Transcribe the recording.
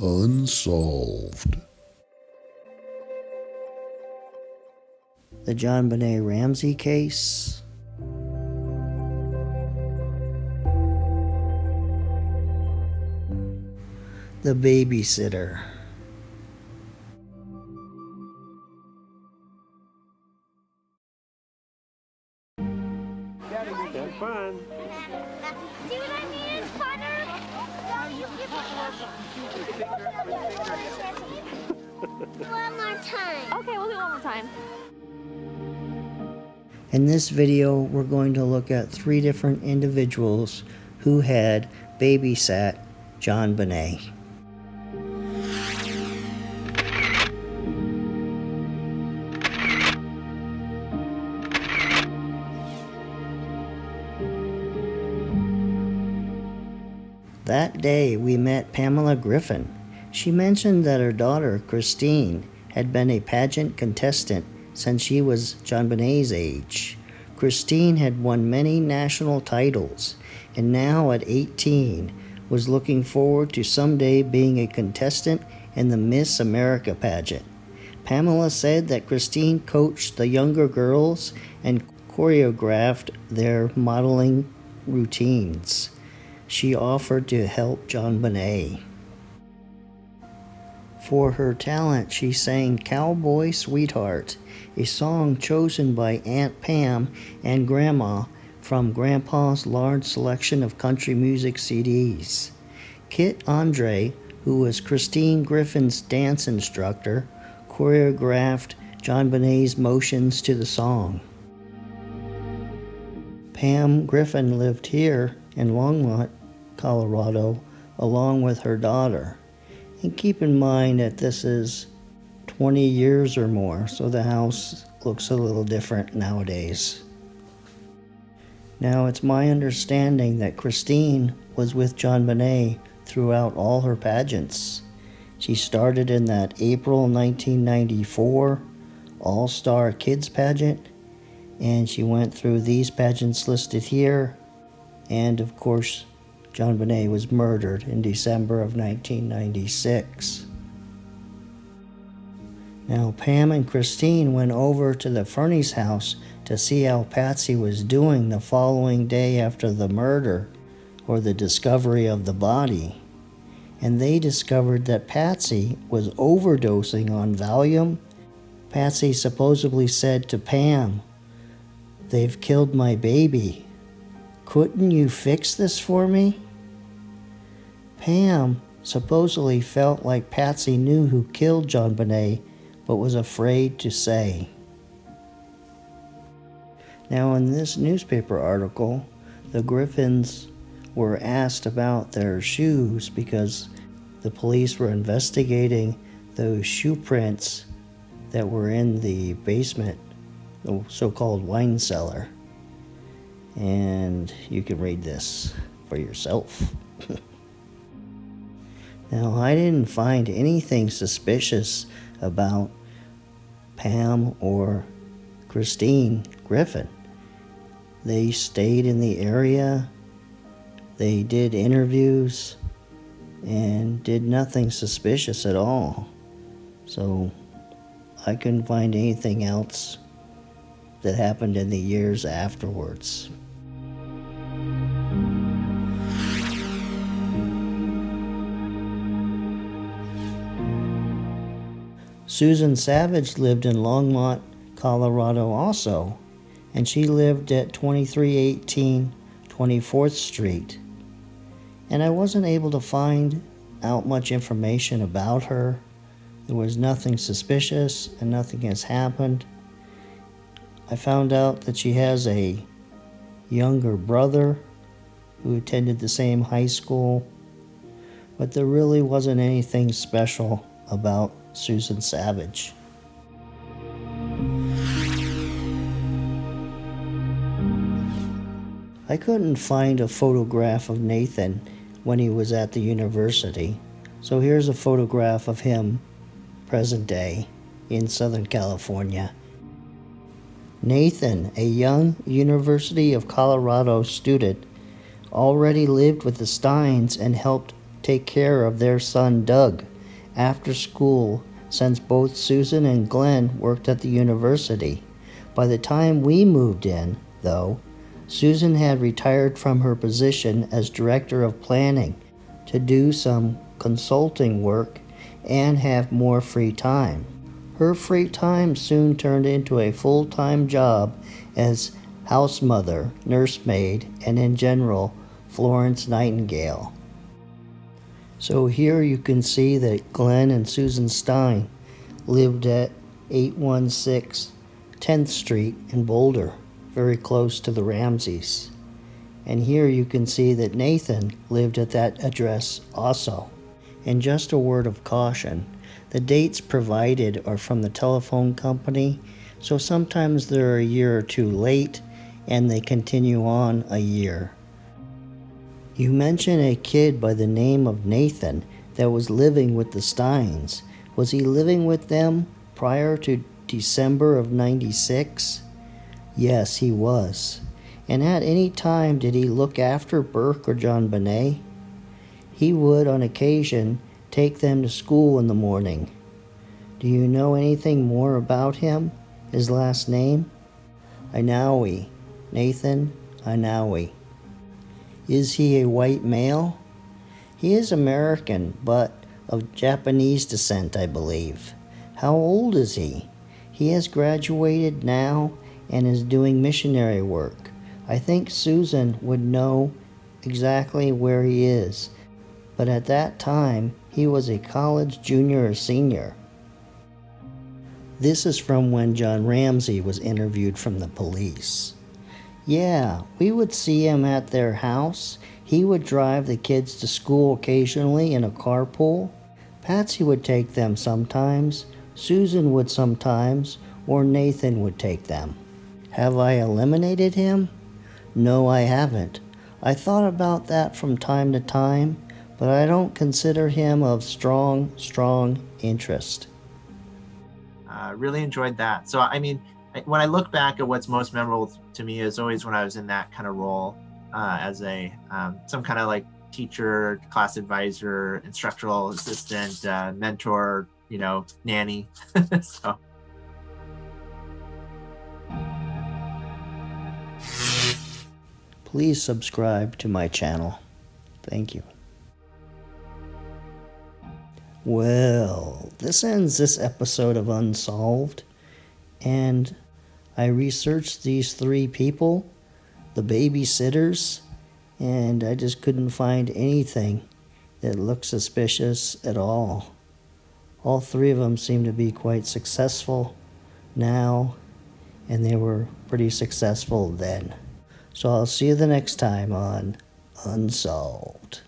Unsolved. The JonBenet Ramsey case. The Babysitter. Have fun. See what I mean? Funner? No, you give One more time. Okay, we'll do it one more time. In this video, we're going to look at 3 different individuals who had babysat JonBenet. That day, we met Pamela Griffin. She mentioned that her daughter, Kristine, had been a pageant contestant since she was JonBenet's age. Kristine had won many national titles, and now at 18, was looking forward to someday being a contestant in the Miss America pageant. Pamela said that Kristine coached the younger girls and choreographed their modeling routines. She offered to help JonBenet. For her talent, she sang Cowboy Sweetheart, a song chosen by Aunt Pam and Grandma from Grandpa's large selection of country music CDs. Kit Andre, who was Christine Griffin's dance instructor, choreographed JonBenet's motions to the song. Pam Griffin lived here in Longmont, Colorado, along with her daughter. And keep in mind that this is 20 years or more, so the house looks a little different nowadays. Now, it's my understanding that Kristine was with JonBenet throughout all her pageants. She started in that April 1994 All-Star Kids pageant, and she went through these pageants listed here, and of course, JonBenet was murdered in December of 1996. Now, Pam and Kristine went over to the Fernie's house to see how Patsy was doing the following day after the murder, or the discovery of the body. And they discovered that Patsy was overdosing on Valium. Patsy supposedly said to Pam, "They've killed my baby. Couldn't you fix this for me?" Pam supposedly felt like Patsy knew who killed JonBenet, but was afraid to say. Now, in this newspaper article, the Griffins were asked about their shoes because the police were investigating those shoe prints that were in the basement, the so-called wine cellar. And you can read this for yourself. Now, I didn't find anything suspicious about Pam or Kristine Griffin. They stayed in the area, they did interviews, and did nothing suspicious at all. So I couldn't find anything else that happened in the years afterwards. Susan Savage lived in Longmont, Colorado also, and she lived at 2318 24th Street. And I wasn't able to find out much information about her. There was nothing suspicious and nothing has happened. I found out that she has a younger brother who attended the same high school, but there really wasn't anything special about Susan Savage. I couldn't find a photograph of Nathan when he was at the university, so here's a photograph of him present day in Southern California. Nathan, a young University of Colorado student, already lived with the Steins and helped take care of their son Doug after school since both Susan and Glenn worked at the university. By the time we moved in, though, Susan had retired from her position as director of planning to do some consulting work and have more free time. Her free time soon turned into a full-time job as house mother, nursemaid, and in general, Florence Nightingale. So here you can see that Glenn and Susan Stein lived at 816 10th Street in Boulder, very close to the Ramseys. And here you can see that Nathan lived at that address also. And just a word of caution, the dates provided are from the telephone company, so sometimes they're a year or two late and they continue on a year. You mentioned a kid by the name of Nathan that was living with the Steins. Was he living with them prior to December of '96? Yes, he was. And at any time did he look after Burke or JonBenet? He would, on occasion, take them to school in the morning. Do you know anything more about him? His last name? Inouye. Nathan Inouye. Is he a white male? He is American, but of Japanese descent, I believe. How old is he? He has graduated now and is doing missionary work. I think Susan would know exactly where he is, but at that time he was a college junior or senior. This is from when John Ramsey was interviewed from the police. Yeah, we would see him at their house. He would drive the kids to school occasionally in a carpool. Patsy would take them sometimes, Susan would sometimes, or Nathan would take them. Have I eliminated him? No, I haven't. I thought about that from time to time, but I don't consider him of strong interest. Really enjoyed that. So, I mean, when I look back at what's most memorable to me is always when I was in that kind of role as a some kind of like teacher, class advisor, instructional assistant, mentor, nanny. So. Please subscribe to my channel. Thank you. Well, this ends this episode of Unsolved, and I researched these three people, the babysitters, and I just couldn't find anything that looked suspicious at all. All three of them seem to be quite successful now, and they were pretty successful then. So I'll see you the next time on Unsolved.